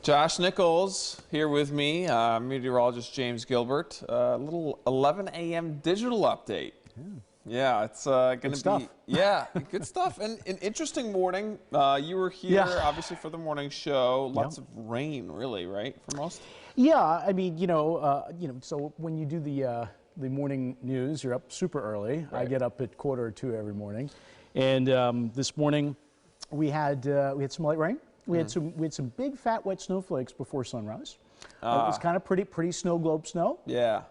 Josh Nichols here with me, meteorologist James Gilbert. Little 11 a.m. digital update. Yeah, it's going to be good stuff. And an interesting morning. You were here, obviously, for the morning show. Lots of rain, really, right, for most? Yeah, I mean, so when you do the morning news, you're up super early. Right. I get up at 1:45 every morning, and this morning we had some light rain. We had some big fat wet snowflakes before sunrise. It was kind of pretty snow globe snow. Yeah.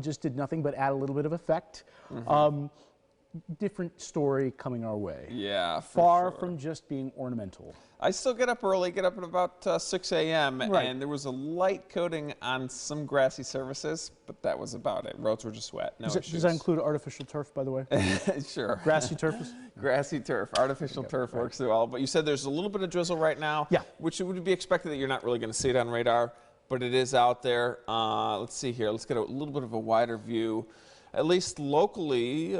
Just did nothing but add a little bit of effect. Different story coming our way. Yeah, far from just being ornamental. I still get up early, get up at about 6 a.m. Right. And there was a light coating on some grassy surfaces, but that was about it. Roads were just wet. No issues. Does that include artificial turf, by the way? Sure. Grassy turf? Grassy turf. Artificial turf works through all. But you said there's a little bit of drizzle right now, which would be expected that you're not really going to see it on radar, but it is out there. Let's see here. Let's get a little bit of a wider view. At least locally,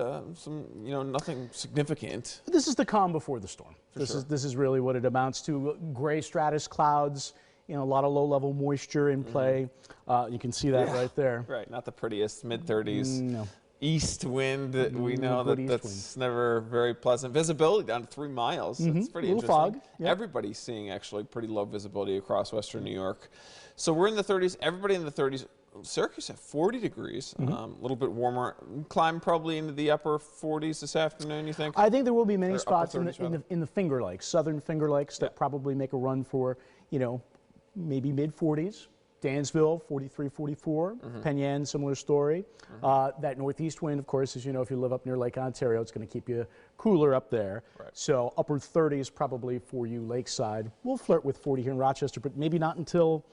nothing significant. This is the calm before the storm. This is really what it amounts to. Gray stratus clouds, a lot of low-level moisture in play. You can see that right there. Right, not the prettiest, mid-30s. No. East wind, we know that's never very pleasant. Visibility down to 3 miles. That's pretty interesting. Fog. Yep. Everybody's seeing actually pretty low visibility across western New York. So we're in the 30s, everybody in the 30s. Syracuse at 40 degrees, a little bit warmer. Climb probably into the upper 40s this afternoon, you think? I think there will be many spots in the Finger Lakes, southern Finger Lakes, that probably make a run for, maybe mid-40s. Dansville, 43, 44. Penn Yan, similar story. That northeast wind, of course, as you know, if you live up near Lake Ontario, it's going to keep you cooler up there. Right. So upper 30s probably for you lakeside. We'll flirt with 40 here in Rochester, but maybe not until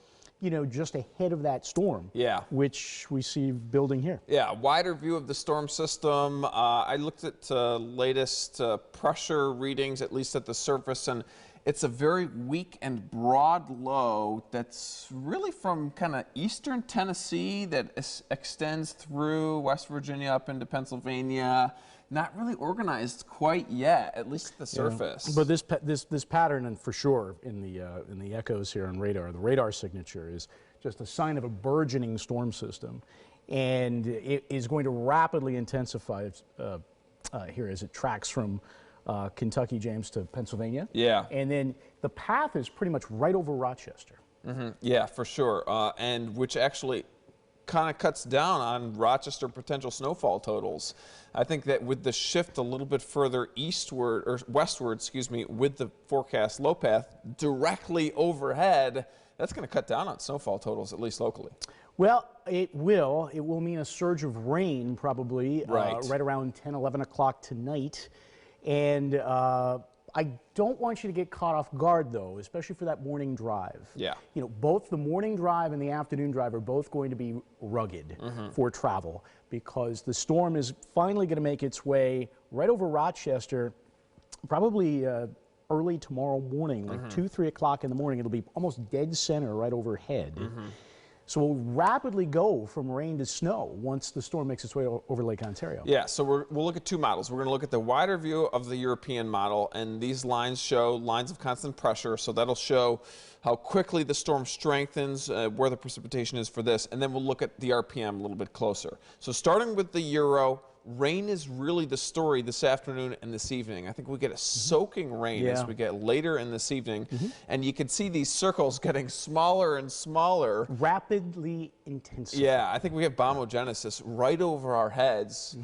just ahead of that storm, which we see building here. Yeah, wider view of the storm system. I looked at latest pressure readings, at least at the surface, and it's a very weak and broad low that's really from kind of eastern Tennessee that extends through West Virginia up into Pennsylvania. Not really organized quite yet, at least at the surface. But this pattern, and for sure in the echoes here on radar, the radar signature is just a sign of a burgeoning storm system, and it is going to rapidly intensify here as it tracks from Kentucky, James, to Pennsylvania. Yeah. And then the path is pretty much right over Rochester. Yeah, for sure, and which actually kind of cuts down on Rochester potential snowfall totals. I think that with the shift a little bit further eastward, or westward, excuse me, with the forecast low path directly overhead, that's going to cut down on snowfall totals, at least locally. Well, it will. It will mean a surge of rain probably right around 10, 11 o'clock tonight. And I don't want you to get caught off guard, though, especially for that morning drive. Yeah. Both the morning drive and the afternoon drive are both going to be rugged for travel, because the storm is finally going to make its way right over Rochester, probably early tomorrow morning, like 2, 3 o'clock in the morning. It'll be almost dead center right overhead. So we'll rapidly go from rain to snow once the storm makes its way over Lake Ontario. Yeah, so we'll look at two models. We're going to look at the wider view of the European model, and these lines show lines of constant pressure, so that'll show how quickly the storm strengthens, where the precipitation is for this, and then we'll look at the RPM a little bit closer. So starting with the Euro, rain is really the story this afternoon and this evening. I think we get a soaking rain as we get later in this evening. And you can see these circles getting smaller and smaller. Rapidly intensifying. Yeah, I think we have bombogenesis right over our heads,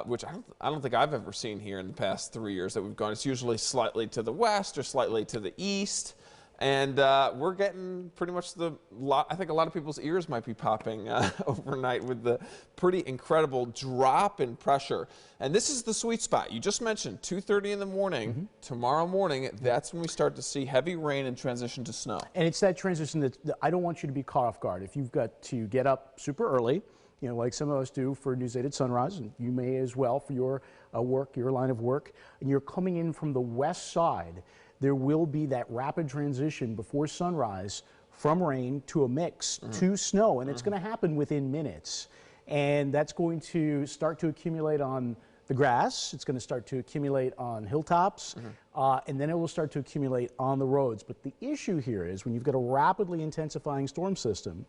which I don't think I've ever seen here in the past 3 years that we've gone. It's usually slightly to the west or slightly to the east. And we're getting pretty much I think a lot of people's ears might be popping overnight with the pretty incredible drop in pressure. And this is the sweet spot. You just mentioned 2:30 in the morning, tomorrow morning, that's when we start to see heavy rain and transition to snow. And it's that transition that I don't want you to be caught off guard. If you've got to get up super early, like some of us do for News 8 at sunrise, and you may as well for your work, your line of work, and you're coming in from the west side, there will be that rapid transition before sunrise from rain to a mix to snow, and it's going to happen within minutes. And that's going to start to accumulate on the grass. It's going to start to accumulate on hilltops, and then it will start to accumulate on the roads. But the issue here is when you've got a rapidly intensifying storm system,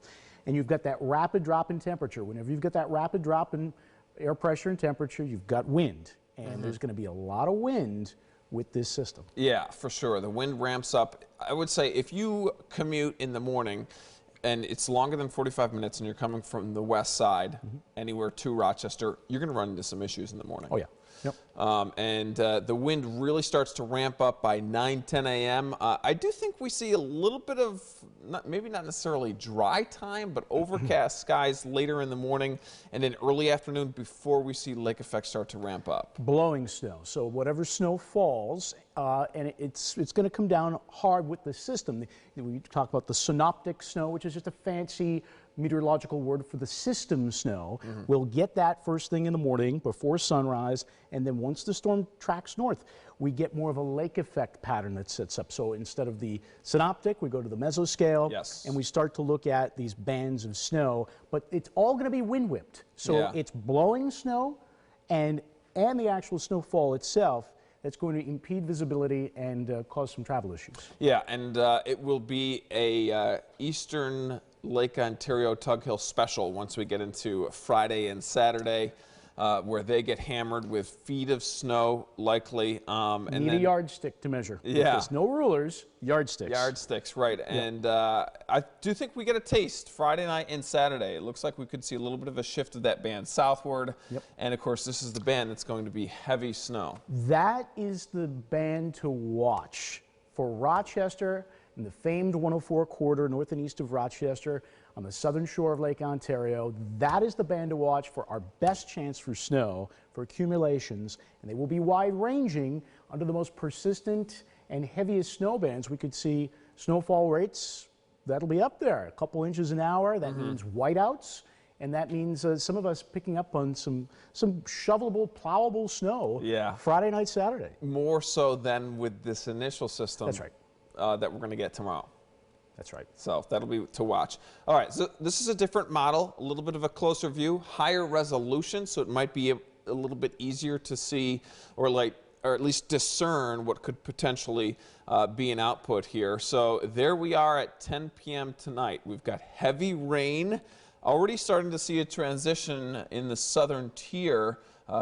and you've got that rapid drop in temperature. Whenever you've got that rapid drop in air pressure and temperature, you've got wind, and there's going to be a lot of wind with this system. Yeah, for sure. The wind ramps up. I would say if you commute in the morning and it's longer than 45 minutes and you're coming from the west side anywhere to Rochester, you're going to run into some issues in the morning. Oh, yeah. Yep. The wind really starts to ramp up by 9, 10 a.m. I do think we see a little bit of, maybe not necessarily dry time, but overcast skies later in the morning and in early afternoon before we see lake effect start to ramp up. Blowing snow. So whatever snow falls, and it's going to come down hard with the system. We talk about the synoptic snow, which is just a fancy meteorological word for the system snow. We'll get that first thing in the morning before sunrise, and then once the storm tracks north, we get more of a lake effect pattern that sets up. So instead of the synoptic, we go to the mesoscale, and we start to look at these bands of snow, but it's all going to be wind whipped. So it's blowing snow and the actual snowfall itself that's going to impede visibility and cause some travel issues. Yeah, and it will be a Eastern Lake Ontario Tug Hill special once we get into Friday and Saturday, where they get hammered with feet of snow likely. And need a yardstick to measure. Yeah. There's no rulers, yardsticks. Yardsticks, right. Yep. And I do think we get a taste Friday night and Saturday. It looks like we could see a little bit of a shift of that band southward. Yep. And of course, this is the band that's going to be heavy snow. That is the band to watch for Rochester in the famed 104 corridor north and east of Rochester on the southern shore of Lake Ontario. That is the band to watch for our best chance for snow, for accumulations, and they will be wide-ranging under the most persistent and heaviest snow bands. We could see snowfall rates that'll be up there, a couple inches an hour. That means whiteouts, and that means some of us picking up on some shovelable, plowable snow Friday night, Saturday. More so than with this initial system. That's right. That we're going to get tomorrow. That's right. So that'll be to watch. All right, so this is a different model, a little bit of a closer view, higher resolution, so it might be a little bit easier to see or at least discern what could potentially be an output here. So there we are at 10 p.m. tonight. We've got heavy rain, already starting to see a transition in the southern tier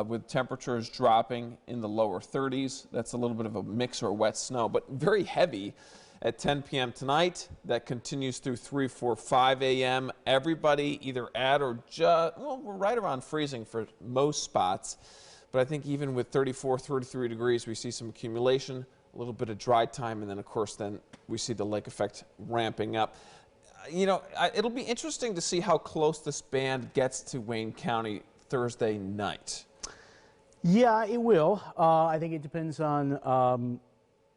with temperatures dropping in the lower 30s. That's a little bit of a mix or wet snow, but very heavy at 10 p.m. tonight. That continues through 3, 4, 5 a.m. Everybody either at or just, well, we're right around freezing for most spots. But I think even with 34, 33 degrees, we see some accumulation, a little bit of dry time, and then, of course, then we see the lake effect ramping up. You know, it'll be interesting to see how close this band gets to Wayne County Thursday night. Yeah, it will. I think it depends on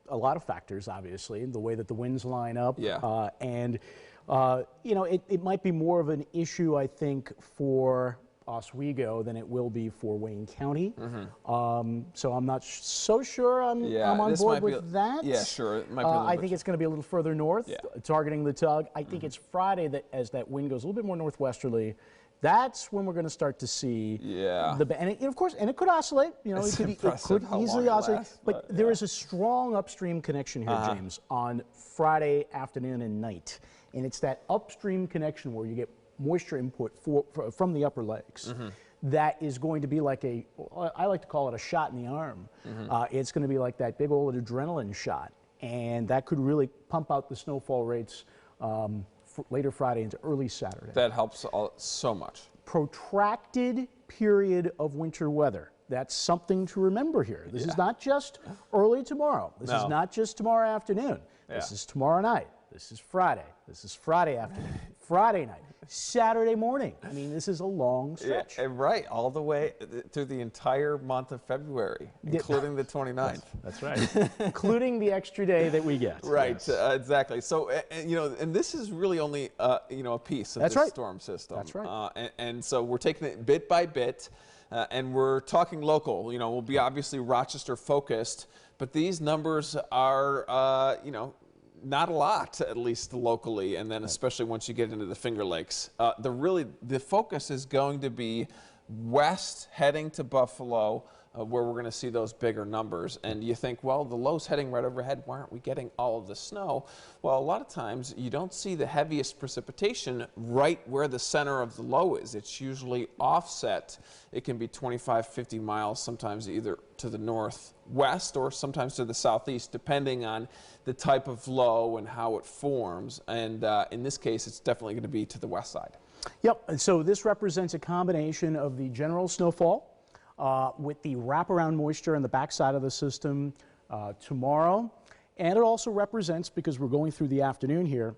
a lot of factors, obviously, the way that the winds line up. Yeah. You know, it might be more of an issue, I think, for Oswego than it will be for Wayne County. So I'm not so sure I'm on board with that. Yeah, sure. It might be I think it's going to be a little further north, targeting the tug. I think it's Friday that as that wind goes a little bit more northwesterly, that's when we're going to start to see the and of course, and it could oscillate. You know, it could easily oscillate. But there is a strong upstream connection here, James, on Friday afternoon and night, and it's that upstream connection where you get moisture input from the upper lakes. That is going to be like I like to call it a shot in the arm. It's going to be like that big old adrenaline shot, and that could really pump out the snowfall rates later Friday into early Saturday. That helps so much. Protracted period of winter weather. That's something to remember here. This is not just early tomorrow. This is not just tomorrow afternoon. This is tomorrow night. This is Friday. This is Friday afternoon. Friday night. Saturday morning. I mean, this is a long stretch. Right, all the way through the entire month of February, including the 29th. That's right. Including the extra day that we get. Right, exactly. So, you know, and this is really only, you know, a piece of this storm system. That's right. And so we're taking it bit by bit, and we're talking local. You know, we'll be obviously Rochester focused, but these numbers are, you know, not a lot, at least locally, and then especially once you get into the Finger Lakes. The focus is going to be west heading to Buffalo, where we're going to see those bigger numbers. And you think, well, the low's heading right overhead. Why aren't we getting all of the snow? Well, a lot of times you don't see the heaviest precipitation right where the center of the low is. It's usually offset. It can be 25, 50 miles, sometimes either to the northwest or sometimes to the southeast, depending on the type of low and how it forms. And in this case, it's definitely going to be to the west side. Yep, and so this represents a combination of the general snowfall with the wraparound moisture in the backside of the system tomorrow. And it also represents, because we're going through the afternoon here,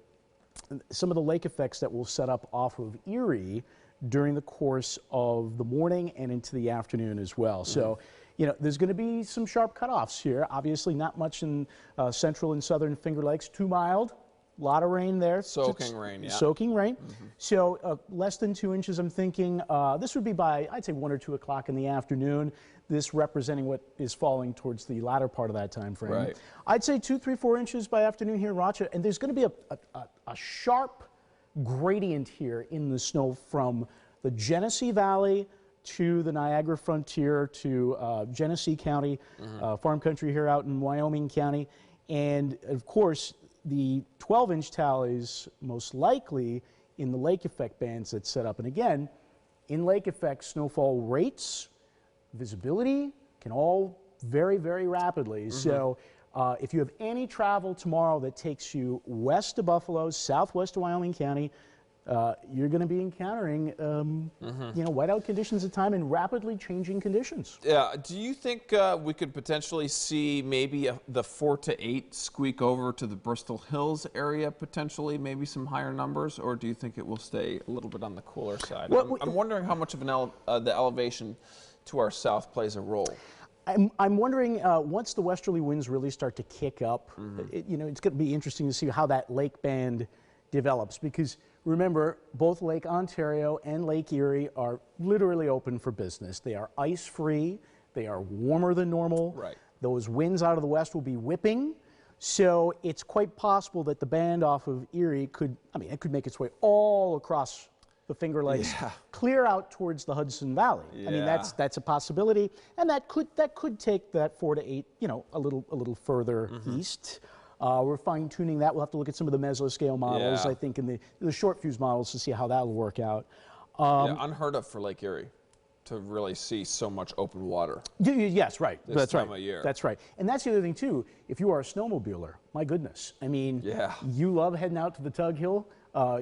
some of the lake effects that will set up off of Erie during the course of the morning and into the afternoon as well. So, you know, there's going to be some sharp cutoffs here. Obviously, not much in central and southern Finger Lakes, too mild. A lot of rain there. Soaking rain, yeah. Soaking rain. So less than 2 inches, I'm thinking. This would be by, I'd say, 1 or 2 o'clock in the afternoon. This representing what is falling towards the latter part of that time frame. Right. I'd say 2, 3, 4 inches by afternoon here in Rochester. And there's going to be a sharp gradient here in the snow from the Genesee Valley to the Niagara frontier to Genesee County, farm country here out in Wyoming County. And, of course, the 12-inch tallies most likely in the lake effect bands that's set up. And again, in lake effect, snowfall rates, visibility can all vary very rapidly. So if you have any travel tomorrow that takes you west of Buffalo, southwest of Wyoming County, you're going to be encountering, you know, whiteout conditions at time and rapidly changing conditions. Yeah. Do you think we could potentially see maybe the 4 to 8 squeak over to the Bristol Hills area potentially, maybe some higher numbers, or do you think it will stay a little bit on the cooler side? Well, I'm wondering how much of the elevation to our south plays a role. I'm wondering, once the westerly winds really start to kick up, you know, it's going to be interesting to see how that lake band develops, because remember, both Lake Ontario and Lake Erie are literally open for business. They are ice-free. They are warmer than normal. Right. Those winds out of the west will be whipping. So it's quite possible that the band off of Erie could, I mean, it could make its way all across the Finger Lakes, clear out towards the Hudson Valley. I mean, that's a possibility, and that could take that 4 to 8, you know, a little further east. We're fine-tuning that. We'll have to look at some of the mesoscale models, I think, in the short fuse models to see how that will work out. Yeah, unheard of for Lake Erie to really see so much open water. Yes, right. This time of year. That's right. And that's the other thing, too. If you are a snowmobiler, my goodness. I mean, you love heading out to the Tug Hill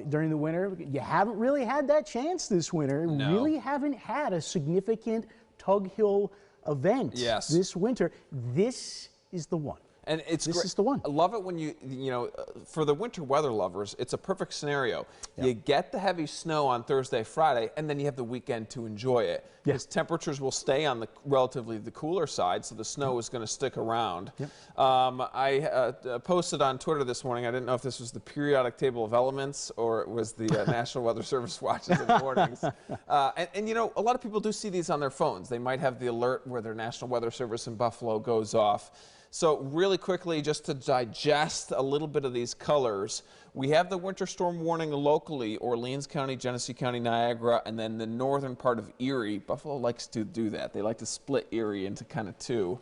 during the winter. You haven't really had that chance this winter. No. Really haven't had a significant Tug Hill event this winter. This is the one. And it's this great. is the one. I love it when you know, for the winter weather lovers, it's a perfect scenario. You get the heavy snow on Thursday, Friday, and then you have the weekend to enjoy it. Because temperatures will stay on the relatively the cooler side, so the snow is going to stick around. I posted on Twitter this morning, I didn't know if this was the periodic table of elements or it was the National Weather Service watches in the mornings. And you know, a lot of people do see these on their phones. They might have the alert where their National Weather Service in Buffalo goes off. So really quickly, just to digest a little bit of these colors, we have the winter storm warning locally, Orleans County, Genesee County, Niagara, and then the northern part of Erie. Buffalo likes to do that. They like to split Erie into kind of two,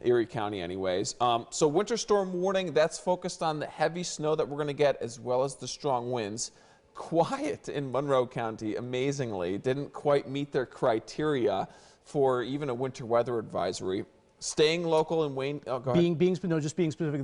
Erie County anyways. So winter storm warning, that's focused on the heavy snow that we're going to get as well as the strong winds. Quiet in Monroe County, amazingly, didn't quite meet their criteria for even a winter weather advisory. Staying local in Wayne. Oh, go ahead. Being specific.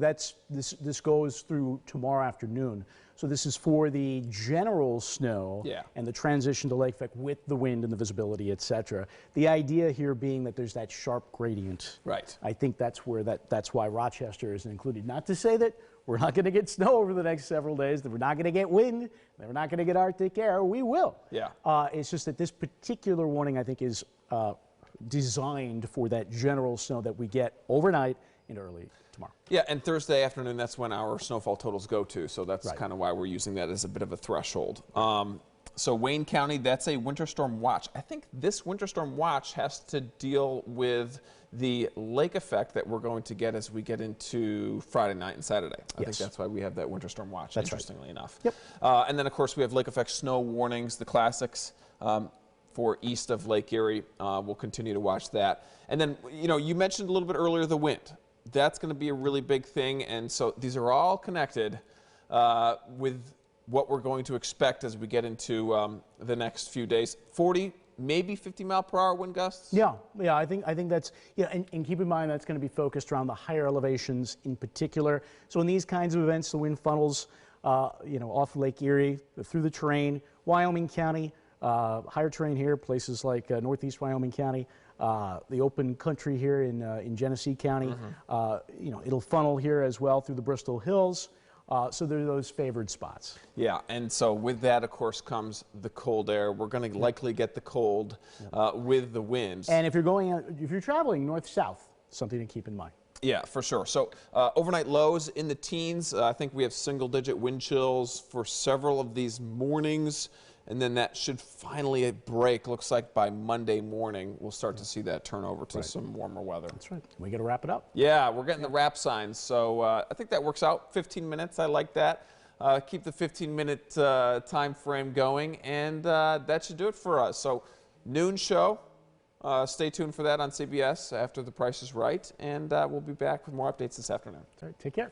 This goes through tomorrow afternoon. So this is for the general snow and the transition to lake effect with the wind and the visibility, etc. The idea here being that there's that sharp gradient. Right. I think that's where that's why Rochester is included. Not to say that we're not going to get snow over the next several days, that we're not going to get wind, that we're not going to get Arctic air. We will. Yeah. It's just that this particular warning, I think, is designed for that general snow that we get overnight and early tomorrow. Yeah, and Thursday afternoon, that's when our snowfall totals go to, so that's kind of why we're using that as a bit of a threshold. So Wayne County, that's a winter storm watch. I think this winter storm watch has to deal with the lake effect that we're going to get as we get into Friday night and Saturday. I think that's why we have that winter storm watch, interestingly enough. And then, of course, we have lake effect snow warnings, the classics. for east of Lake Erie. We'll continue to watch that. And then, you know, you mentioned a little bit earlier the wind. That's going to be a really big thing. And so these are all connected with what we're going to expect as we get into the next few days. 40, maybe 50-mile-per-hour wind gusts? Yeah, I think that's, and keep in mind that's going to be focused around the higher elevations in particular. So in these kinds of events, the wind funnels, off Lake Erie, through the terrain, Wyoming County, higher terrain here, places like northeast Wyoming County, the open country here in Genesee County. It'll funnel here as well through the Bristol Hills. So there are those favored spots. Yeah, and so with that, of course, comes the cold air. We're going to likely get the cold with the winds. And if you're traveling north-south, something to keep in mind. Yeah, for sure. So overnight lows in the teens. I think we have single-digit wind chills for several of these mornings. And then that should finally break. Looks like by Monday morning, we'll start to see that turn over to some warmer weather. That's right. We got to wrap it up. Yeah, we're getting the wrap signs. So I think that works out. 15 minutes, I like that. Keep the 15-minute time frame going. And that should do it for us. So noon show. Stay tuned for that on CBS after The Price is Right. And we'll be back with more updates this afternoon. All right, take care.